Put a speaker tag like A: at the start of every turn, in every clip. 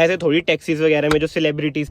A: ऐसे थोड़ी टैक्सीज वगैरह में जो सेलिब्रिटीज।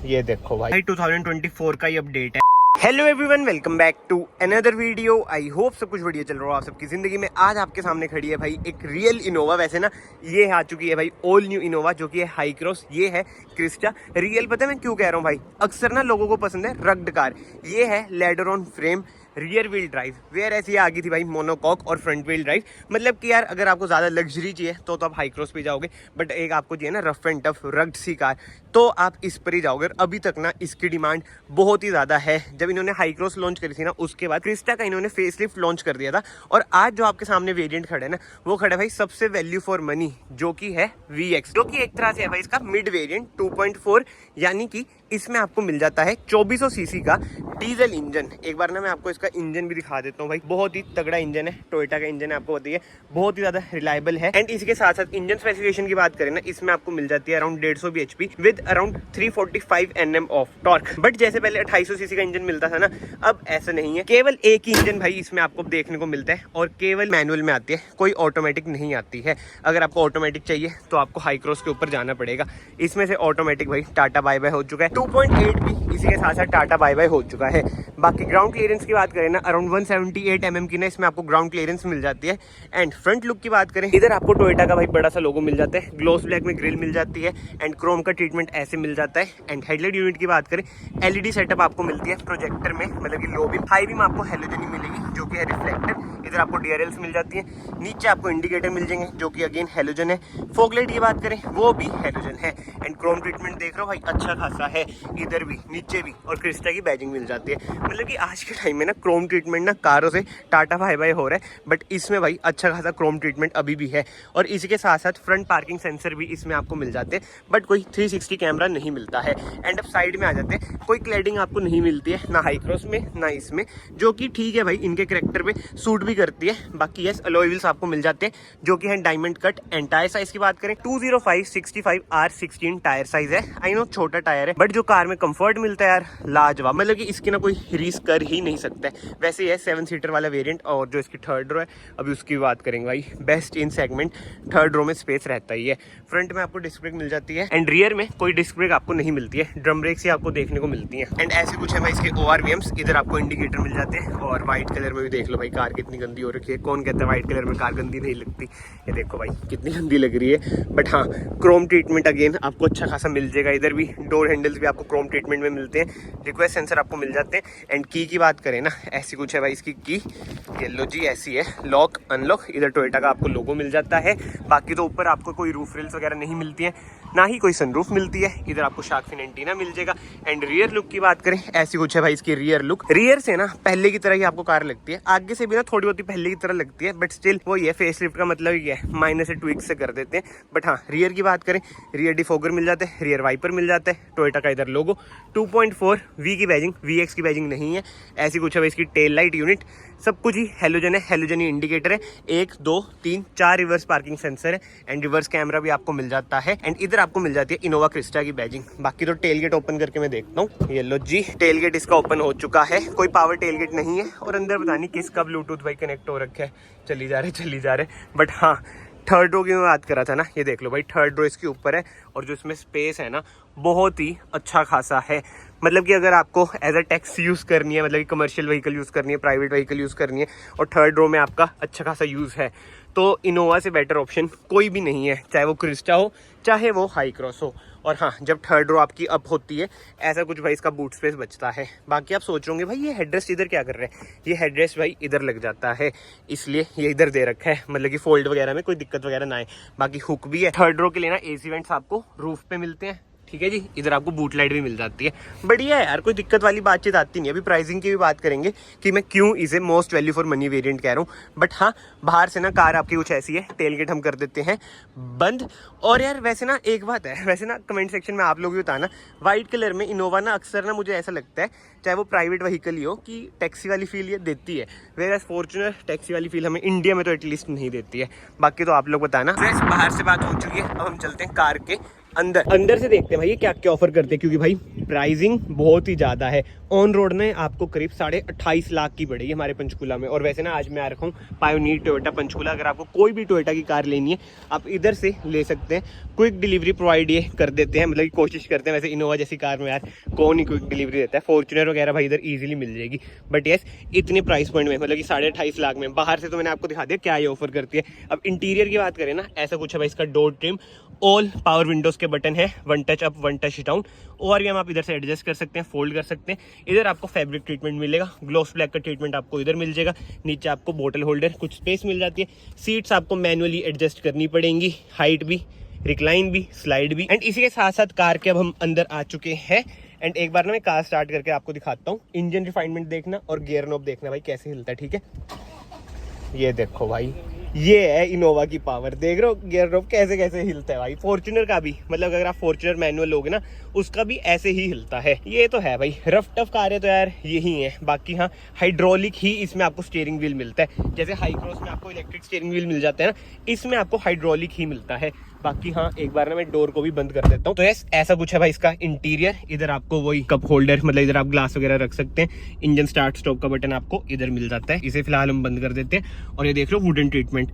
A: ये देखो भाई 2024 का ही अपडेट है। Hello everyone, welcome back to another video. I hope सब कुछ बढ़िया चल रहा हो आप सबकी जिंदगी में। आज आपके सामने खड़ी है भाई एक रियल इनोवा। वैसे ना ये आ चुकी है भाई ऑल न्यू इनोवा, जो कि है हाई क्रॉस। ये है क्रिस्टा रियल। पता है मैं क्यों कह रहा हूँ भाई, अक्सर ना लोगों को पसंद है रग्ड कार। ये है ladder on frame, rear wheel drive. वेयर ऐसी आ गई थी भाई मोनोकॉक और फ्रंट व्हील ड्राइव। मतलब कि यार अगर आपको ज़्यादा लग्जरी चाहिए तो आप हाई क्रॉस पे जाओगे, बट एक आपको चाहिए ना रफ एंड टफ रग्ड सी कार, तो आप इस पर ही जाओगे। अभी तक ना इसकी डिमांड बहुत ही ज़्यादा है। जब इन्होंने हाई क्रॉस लॉन्च करी थी ना, उसके बाद क्रिस्टा का इन्होंने फेसलिफ्ट लॉन्च कर दिया था। और आज जो आपके सामने वेरिएंट खड़े है ना, वो खड़ा है भाई सबसे वैल्यू फॉर मनी, जो कि है VX, जो कि एक तरह से है भाई इसका मिड वेरिएंट 2.4। यानी कि इसमें आपको मिल जाता है 2400 सीसी का डीजल इंजन। एक बार ना मैं आपको इसका इंजन भी दिखा देता हूँ भाई। बहुत ही तगड़ा इंजन है, टोयोटा का इंजन है, आपको बताइए बहुत ही ज्यादा रिलायबल है। एंड इसके साथ साथ इंजन स्पेसिफिकेशन की बात करें ना, इसमें आपको मिल जाती है around 150 bhp with around 345 Nm of torque. But जैसे पहले 2800 सीसी का इंजन मिलता था ना, अब ऐसा नहीं है। केवल एक ही इंजन भाई इसमें आपको देखने को मिलता है, और केवल मैनुअल में आती है, कोई ऑटोमेटिक नहीं आती है। अगर आपको ऑटोमेटिक चाहिए तो आपको हाई क्रॉस के ऊपर जाना पड़ेगा। इसमें से ऑटोमेटिक भाई टाटा बाय बाय हो चुका है। 2.8 भी इसी के साथ साथ टाटा बाय बाय हो चुका है। बाकी ग्राउंड क्लियरेंस की बात करें ना, अराउंड 178 mm की ना इसमें आपको ग्राउंड क्लियरेंस मिल जाती है। एंड फ्रंट लुक की बात करें, इधर आपको टोयोटा का भाई बड़ा सा लोगो मिल जाता है, ग्लोस ब्लैक में ग्रिल मिल जाती है, एंड क्रोम का ट्रीटमेंट ऐसे मिल जाता है। एंड हेडलाइट यूनिट की बात करें, LED सेटअप आपको मिलती है प्रोजेक्टर में, मतलब कि लो बीम हाई बीम आपको हेलोजन ही मिलेगी, जो कि है रिफ्लेक्टर। इधर आपको DRLs मिल जाती है, नीचे आपको इंडिकेटर मिल जाएंगे, जो कि अगेन हेलोजन है। फॉगलाइट की बात करें, वो भी हेलोजन है। एंड क्रोम ट्रीटमेंट देख रहे हो भाई अच्छा खासा है, इधर भी नीचे भी, और क्रिस्टा की बैजिंग मिल जाती है। मतलब कि आज के टाइम में ना क्रोम ट्रीटमेंट ना कारों से टाटा बाय बाय हो रहा है, बट इसमें भाई अच्छा खासा क्रोम ट्रीटमेंट अभी भी है। और इसी के साथ साथ फ्रंट पार्किंग सेंसर भी इसमें आपको मिल जाते हैं, बट कोई 360 कैमरा नहीं मिलता है। एंड अब साइड में आ जाते हैं, कोई क्लैडिंग आपको नहीं मिलती है ना हाई क्रॉस में ना इसमें, जो कि ठीक है भाई, इनके कैरेक्टर पे सूट भी करती है। बाकी यस अलॉय व्हील्स आपको मिल जाते हैं, जो कि है diamond cut. And tyre size की बात करें 205/65 R16 टायर साइज है। आई नो छोटा टायर है, बट जो कार में कंफर्ट मिलता है यार लाजवाब। मतलब कि इसकी ना कोई रीस कर ही नहीं सकता है। वैसे ये 7 सीटर वाला वेरिएंट, और जो इसकी थर्ड रो है अभी उसकी बात करेंगे भाई, best in segment. Third row में स्पेस रहता ही है। फ्रंट में आपको डिस्क ब्रेक मिल जाती है, एंड रियर में कोई डिस्क ब्रेक आपको नहीं मिलती है, ड्रम ब्रेक्स ही आपको देखने को मिलती है। एंड ऐसे कुछ है भाई इसके ORVMs। इधर आपको इंडिकेटर मिल जाते हैं, और व्हाइट कलर में भी देख लो भाई कार कितनी गंदी हो रखी है। कौन कहता है व्हाइट कलर में कार गंदी नहीं लगती, ये देखो भाई कितनी गंदी लग रही है। बट हाँ, क्रोम ट्रीटमेंट अगेन आपको अच्छा खासा मिल जाएगा। इधर भी डोर हैंडल्स भी आपको क्रोम ट्रीटमेंट में मिलते हैं, रिक्वेस्ट सेंसर आपको मिल जाते हैं। एंड की बात करें ना, ऐसी कुछ है भाई इसकी की, ये लो जी ऐसी है, लॉक अनलॉक। इधर टोयोटा का आपको लोगो मिल जाता है। बाकी तो ऊपर आपको कोई रूफ रेल्स वगैरह नहीं मिलती है, ना ही कोई सनरूफ मिलती है। इधर आपको शार्क फिन एंटीना मिल जाएगा। एंड रियर लुक की बात करें, ऐसी कुछ है भाई इसकी रियर लुक। रियर से ना पहले की तरह ही आपको कार लगती है, आगे से भी ना थोड़ी बहुत पहले की तरह लगती है, बट स्टिल वही है, फेसलिफ्ट का मतलब ही है, माइनर से ट्विक से कर देते हैं। बट हाँ, रियर की बात करें, रियर डिफोगर मिल जाते हैं, रियर वाइपर मिल जाता है, टोयोटा का इधर लोगो। 2.4 V की बैजिंग, VX की बैजिंग नहीं है। ऐसी कुछ है भाई इसकी टेल लाइट यूनिट, सब कुछ ही हेलोजन है, हेलोजन ही इंडिकेटर है। 1 2 3 4 रिवर्स पार्किंग सेंसर है, एंड रिवर्स कैमरा भी आपको मिल जाता है। एंड इधर आपको मिल जाती है इनोवा क्रिस्टा की बैजिंग। बाकी तो टेल गेट ओपन करके मैं देखता हूँ, ये लो जी टेल गेट इसका ओपन हो चुका है। कोई पावर टेल गेट नहीं है, और अंदर पता नहीं किसका ब्लूटूथ भाई कनेक्ट हो रखा है, चली जा रहे। बट हाँ, थर्ड रो की मैं बात कर रहा था ना, ये देख लो भाई थर्ड रो इसके ऊपर है, और जो इसमें स्पेस है ना बहुत ही अच्छा खासा है। मतलब कि अगर आपको एज अ टैक्सी यूज़ करनी है, मतलब कि कमर्शियल व्हीकल यूज़ करनी है, प्राइवेट व्हीकल यूज़ करनी है, और थर्ड रो में आपका अच्छा खासा यूज़ है, तो इनोवा से बेटर ऑप्शन कोई भी नहीं है, चाहे वो क्रिस्टा हो चाहे वो हाई क्रॉस हो। और हाँ, जब थर्ड रो आपकी अप होती है, ऐसा कुछ भाई इसका बूट स्पेस बचता है। बाकी आप सोच रहे भाई ये हेडरेस्ट इधर क्या कर रहे हैं, ये हेडरेस्ट भाई इधर लग जाता है, इसलिए ये इधर दे रखा है, मतलब कि फोल्ड वगैरह में कोई दिक्कत वगैरह ना आए। बाकी हुक भी है। थर्ड रो के लिए ना AC वेंट्स आपको रूफ पे मिलते हैं, ठीक है जी। इधर आपको बूट लाइट भी मिल जाती है, बढ़िया है यार, कोई दिक्कत वाली बातचीत आती नहीं। अभी प्राइसिंग की भी बात करेंगे कि मैं क्यों इसे most value for money variant कह रहा हूँ। बट हाँ, बाहर से ना कार आपकी कुछ ऐसी है, टेल गेट हम कर देते हैं बंद। और यार वैसे ना एक बात है, वैसे ना कमेंट सेक्शन में आप लोग भी बताना, व्हाइट कलर में इनोवा ना अक्सर ना मुझे ऐसा लगता है, चाहे वो प्राइवेट व्हीकल ही हो, कि टैक्सी वाली फील ये देती है। वेयर फॉर्च्यूनर टैक्सी वाली फील हमें इंडिया में तो एटलीस्ट नहीं देती है। बाकी तो आप लोग बताना। बाहर से बात हो चुकी है, अब हम चलते हैं कार के अंदर अंदर से देखते हैं भाई ये क्या क्या ऑफर करते हैं, क्योंकि भाई प्राइसिंग बहुत ही ज्यादा है। ऑन रोड ने आपको करीब 28.5 लाख की पड़ेगी हमारे पंचकूला में। और वैसे ना आज मैं आ रखा हूँ पायोनियर टोयोटा पंचकूला। अगर आपको कोई भी टोयोटा की कार लेनी है आप इधर से ले सकते हैं। क्विक डिलीवरी प्रोवाइड ये कर देते हैं, मतलब कि कोशिश करते हैं। वैसे इनोवा जैसी कार में यार कौन ही क्विक डिलीवरी देता है, फॉर्च्यूनर वगैरह भाई इधर इजीली मिल जाएगी। बट यस इतने प्राइस पॉइंट में, मतलब कि 28.5 लाख में। बाहर से तो मैंने आपको दिखा दिया क्या ये ऑफर करती है। अब इंटीरियर की बात करें ना, ऐसा कुछ है भाई। इसका door trim, all power Windows के बटन है, one touch up one touch down. और भी हम आप इधर से एडजस्ट कर सकते हैं, फोल्ड कर सकते हैं। इधर आपको फैब्रिक ट्रीटमेंट मिलेगा, ग्लोस ब्लैक का ट्रीटमेंट आपको इधर मिल जाएगा। नीचे आपको बोतल होल्डर, कुछ स्पेस मिल जाती है। सीट्स आपको मैनुअली एडजस्ट करनी पड़ेंगी, हाइट भी, रिक्लाइन भी, स्लाइड भी। एंड इसी के साथ साथ कार के अब हम अंदर आ चुके हैं। एंड एक बार ना मैं कार स्टार्ट करके आपको दिखाता हूँ। इंजन रिफाइनमेंट देखना और गियर नॉब देखना भाई कैसे हिलता है, ठीक है। ये देखो भाई, ये है इनोवा की पावर। देख रहे हो गियर नॉब कैसे कैसे हिलता है भाई। फॉर्च्यूनर का भी, मतलब अगर आप फॉर्च्यूनर मैनुअल लोगे ना उसका भी ऐसे ही हिलता है। ये तो है भाई, रफ टफ कार है तो यार यही है। बाकी हाँ हाइड्रोलिक ही इसमें आपको स्टीयरिंग व्हील मिलता है। जैसे हाई क्रॉस में आपको इलेक्ट्रिक स्टीयरिंग व्हील मिल जाता है ना, इसमें आपको हाइड्रोलिक ही मिलता है। बाकी हाँ एक बार ना मैं डोर को भी बंद कर देता हूँ। तो यस ऐसा कुछ है भाई इसका इंटीरियर। इधर आपको वही कप होल्डर, मतलब इधर आप ग्लास वगैरह रख सकते हैं। इंजन स्टार्ट स्टॉप का बटन आपको इधर मिल जाता है। इसे फिलहाल हम बंद कर देते हैं। और ये देख लो वुडन ट्रीटमेंट,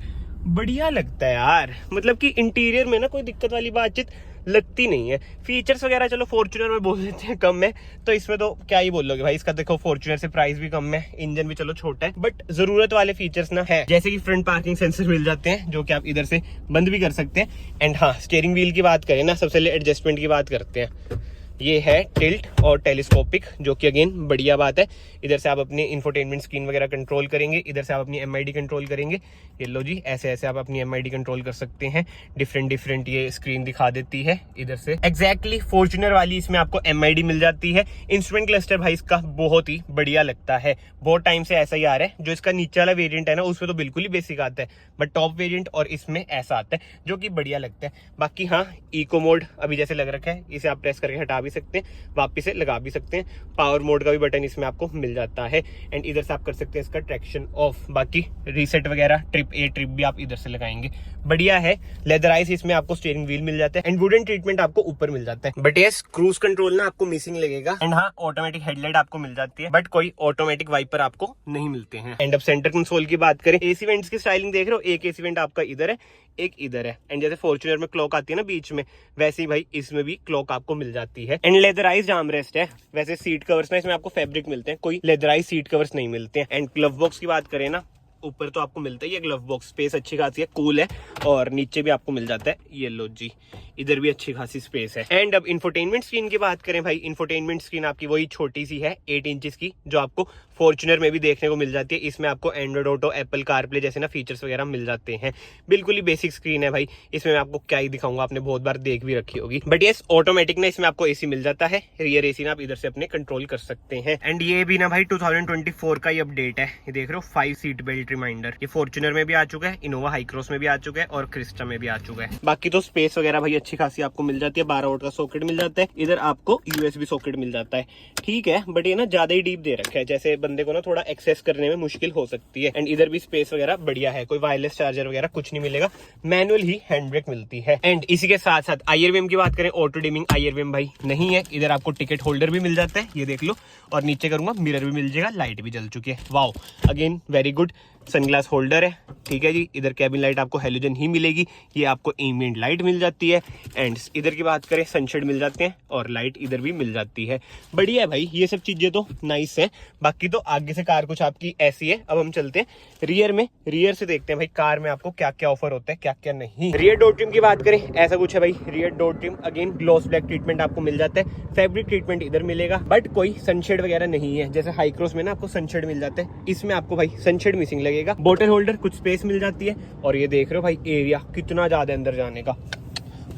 A: बढ़िया लगता है यार। मतलब कि इंटीरियर में ना कोई दिक्कत वाली बातचीत लगती नहीं है। फीचर्स वगैरह चलो फॉर्च्यूनर में बोल देते हैं कम है, तो इसमें तो क्या ही बोलोगे भाई। इसका देखो फॉर्च्यूनर से प्राइस भी कम है, इंजन भी चलो छोटा है, बट जरूरत वाले फीचर्स ना है। जैसे कि फ्रंट पार्किंग सेंसर मिल जाते हैं जो कि आप इधर से बंद भी कर सकते हैं। एंड हाँ स्टीयरिंग व्हील की बात करें ना, सबसे पहले एडजस्टमेंट की बात करते हैं। ये है टिल्ट और टेलीस्कोपिक, जो कि अगेन बढ़िया बात है। इधर से आप अपनी इंफोटेनमेंट स्क्रीन वगैरह कंट्रोल करेंगे, इधर से आप अपनी एमआईडी कंट्रोल करेंगे। ये लो जी, ऐसे ऐसे आप अपनी एमआईडी कंट्रोल कर सकते हैं। डिफरेंट ये स्क्रीन दिखा देती है इधर से। एग्जैक्टली फॉर्च्यूनर वाली इसमें आपको एमआईडी मिल जाती है। इंस्ट्रूमेंट क्लस्टर भाई इसका बहुत ही बढ़िया लगता है, बहुत टाइम से ऐसा ही आ रहा है। जो इसका नीचे वाला वेरिएंट है ना उसमें तो बिल्कुल ही बेसिक आता है, बट टॉप वेरिएंट और इसमें ऐसा आता है जो कि बढ़िया लगता है। बाकी हाँ इको मोड अभी जैसे लग रखा है, इसे आप प्रेस करके हटा भी सकते हैं, वापिस से लगा भी सकते हैं। पावर मोड का भी बटन इसमें आपको मिल जाता है। एंड इधर से आप कर सकते हैं इसका ट्रैक्शन ऑफ। बाकी रीसेट वगैरह, ट्रिप ए ट्रिप भी आप इधर से लगाएंगे, बढ़िया है। लेदराइज इसमें आपको स्टीयरिंग व्हील मिल जाता है एंड वुडन ट्रीटमेंट आपको ऊपर मिल जाता है। बट यस क्रूज कंट्रोल ना आपको मिसिंग लगेगा। एंड हाँ ऑटोमेटिक हेडलाइट आपको मिल जाती है, बट कोई ऑटोमेटिक वाइपर आपको नहीं मिलते हैं। एंड अब सेंटर कंसोल की बात करें, एसी वेंट्स की स्टाइलिंग देख रहे हो, एक एसी वेंट आपका इधर है, एक इधर है। एंड जैसे फॉर्च्यूनर में क्लॉक आती है ना बीच में, वैसे ही भाई इसमें भी क्लॉक आपको मिल जाती है। एंड लेदराइज्ड आर्मरेस्ट है। वैसे सीट कवर्स ना इसमें आपको फैब्रिक मिलते हैं, कोई लेदराइज सीट कवर्स नहीं मिलते हैं। एंड ग्लव बॉक्स की बात करें ना, ऊपर तो आपको मिलता ही है ग्लव बॉक्स, स्पेस अच्छी खासी है, कूल है। और नीचे भी आपको मिल जाता है, ये लो जी, इधर भी अच्छी खासी स्पेस है। एंड अब इंफोटेनमेंट स्क्रीन की बात करें भाई, इंफोटेनमेंट स्क्रीन आपकी वही छोटी सी है 8 इंचेस की, जो आपको फॉर्च्यूनर में भी देखने को मिल जाती है। इसमें आपको एंड्रॉइड ऑटो, एप्पल कारप्ले जैसे ना फीचर्स वगैरह मिल जाते हैं। बिल्कुल ही बेसिक स्क्रीन है भाई। इसमें मैं आपको क्या ही दिखाऊंगा, आपने बहुत बार देख भी रखी होगी। बट यस ऑटोमेटिक ना इसमें आपको एसी मिल जाता है, रियर एसी ना आप इधर से अपने कंट्रोल कर सकते हैं। एंड ये भी ना भाई 2024 का ही अपडेट है। ये देख रहे हो 5 सीट बेल्ट रिमाइंडर, ये फॉर्च्यूनर में भी आ चुका है, इनोवा हाई क्रॉस में भी आ चुका है और क्रिस्टा में भी आ चुका है। बाकी तो स्पेस वगैरह भाई अच्छी खासी आपको मिल जाती है। 12 वोल्ट का सॉकेट मिल जाता है, इधर आपको यूएसबी सॉकेट मिल जाता है, ठीक है। बट ये ना ज्यादा ही डीप दे रखा है, जैसे बंदे को ना थोड़ा एक्सेस करने में मुश्किल हो सकती है। एंड इधर भी स्पेस वगैरह बढ़िया है, कोई वायरलेस चार्जर वगैरह कुछ नहीं मिलेगा, मैनुअल ही हैंड ब्रेक मिलती है। एंड इसी के साथ साथ आईआरवीएम की बात करें, ऑटो डिमिंग आईआरवीएम भाई नहीं है। इधर आपको टिकट होल्डर भी मिल जाता है, ये देख लो। और नीचे करूंगा मिरर भी मिल जाएगा, लाइट भी जल चुकी है, wow again very good. Sunglass holder है, ठीक है जी। इधर कैबिन लाइट आपको हेलोजन ही मिलेगी, ये आपको एम्बिएंट लाइट मिल जाती है। एंड इधर की बात करें सनशेड मिल जाते हैं और लाइट इधर भी मिल जाती है, बढ़िया है भाई। ये सब चीजें तो नाइस है। बाकी तो आगे से कार कुछ आपकी ऐसी है। अब हम चलते हैं रियर में, रियर से देखते हैं भाई कार में आपको क्या क्या ऑफर होता है, क्या क्या नहीं। रियर डोर ट्रिम की बात करें, ऐसा कुछ है भाई। Rear door trim again gloss black treatment आपको मिल जाता है, फैब्रिक ट्रीटमेंट इधर मिलेगा, बट कोई सनशेड वगैरह नहीं है। जैसे हाई क्रॉस में ना आपको सनशेड मिल जाता है, इसमें आपको भाई सनशेड मिसिंग लगेगा। बोतल होल्डर, कुछ स्पेस मिल जाती है। और ये देख रहे हो भाई एरिया कितना ज्यादा अंदर जाने का,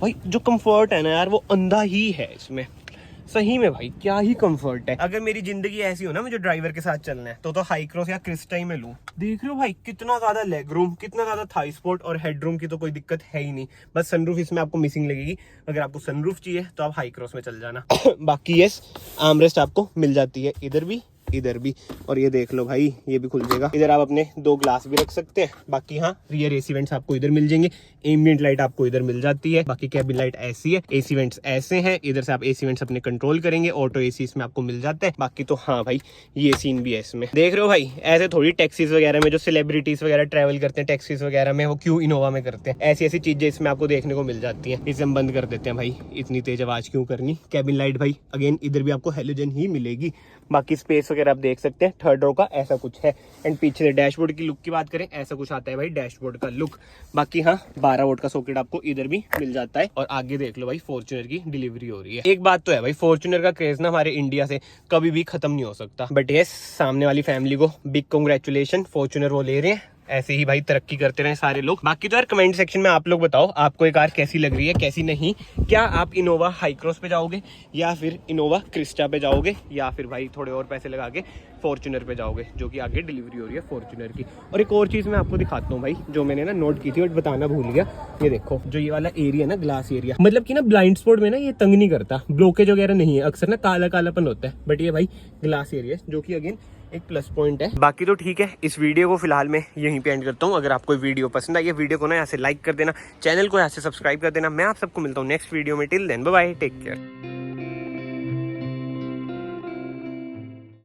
A: भाई जो कंफर्ट है ना यार वो अंधा ही है इसमें, सही में भाई क्या ही कंफर्ट है। अगर मेरी जिंदगी ऐसी हो ना, मुझे ड्राइवर के साथ चलना है, तो हाई क्रॉस या क्रिस्टा ही में लूं। देख रहे हो भाई कितना ज्यादा लेग रूम, कितना ज्यादा थाई स्पोर्ट, और हेडरूम की तो कोई दिक्कत है ही नहीं। बस सनरूफ इसमें आपको मिसिंग लगेगी, अगर आपको सनरूफ चाहिए तो आप हाई क्रॉस में चल जाना। बाकी यस आर्मरेस्ट आपको मिल जाती है इधर भी इधर भी, और ये देख लो भाई ये भी खुल जाएगा। इधर आप अपने 2 ग्लास भी रख सकते हैं। बाकी हाँ, रियर एसी वेंट्स आपको इधर मिल जाएंगे, एम्बिएंट लाइट आपको इधर मिल जाती है। बाकी कैबिन लाइट ऐसी है, एसी वेंट्स ऐसे हैं, इधर से आप एसी वेंट्स अपने कंट्रोल करेंगे, ऑटो एसी इसमें आपको मिल जाता है। बाकी तो हाँ भाई ये सीन भी है इसमें, देख रहे हो भाई। ऐसे थोड़ी टैक्सीज वगैरह में जो सेलिब्रिटीज वगैरह ट्रैवल करते हैं टैक्सीज वगैरह में, वो क्यों इनोवा में करते हैं, ऐसी ऐसी चीजें इसमें आपको देखने को मिल जाती है। इसे हम बंद कर देते हैं भाई, इतनी तेज आवाज क्यों करनी। कैबिन लाइट भाई अगेन इधर भी आपको हेलोजन ही मिलेगी। बाकी स्पेस वगैरह आप देख सकते हैं, थर्ड रो का ऐसा कुछ है। एंड पीछे से डैशबोर्ड की लुक की बात करें, ऐसा कुछ आता है भाई डैशबोर्ड का लुक। बाकी हाँ 12 वोल्ट का सॉकेट आपको इधर भी मिल जाता है। और आगे देख लो भाई फॉर्च्यूनर की डिलीवरी हो रही है। एक बात तो है भाई, फॉर्च्यूनर का क्रेज ना हमारे इंडिया से कभी भी खत्म नहीं हो सकता। बट यस, सामने वाली फैमिली को बिग कांग्रेचुलेशन, फॉर्च्यूनर वो ले रहे हैं। ऐसे ही भाई तरक्की करते रहे सारे लोग। बाकी तो यार कमेंट सेक्शन में आप लोग बताओ आपको ये कार कैसी लग रही है कैसी नहीं। क्या आप इनोवा हाई क्रॉस पे जाओगे, या फिर इनोवा क्रिस्टा पे जाओगे, या फिर भाई थोड़े और पैसे लगा के फॉर्च्यूनर पे जाओगे, जो कि आगे डिलीवरी हो रही है फॉर्च्यूनर की। और एक और चीज़ मैं आपको दिखाता हूँ भाई, जो मैंने ना नोट की थी और बताना भूल गया। ये देखो जो ये वाला एरिया ना, ग्लास एरिया, मतलब कि ना ब्लाइंड स्पॉट में ना ये तंग नहीं करता, ब्लॉकेज वगैरह नहीं है। अक्सर ना काला कालापन होता है, बट ये भाई ग्लास एरिया जो कि अगेन एक प्लस पॉइंट है। बाकी तो ठीक है, इस वीडियो को फिलहाल मैं यहीं पे एंड करता हूँ। अगर आपको वीडियो पसंद आई, ये वीडियो को ना यहाँ से लाइक कर देना, चैनल को यहाँ से सब्सक्राइब कर देना। मैं आप सबको मिलता हूँ नेक्स्ट वीडियो में। Till then bye bye, take care.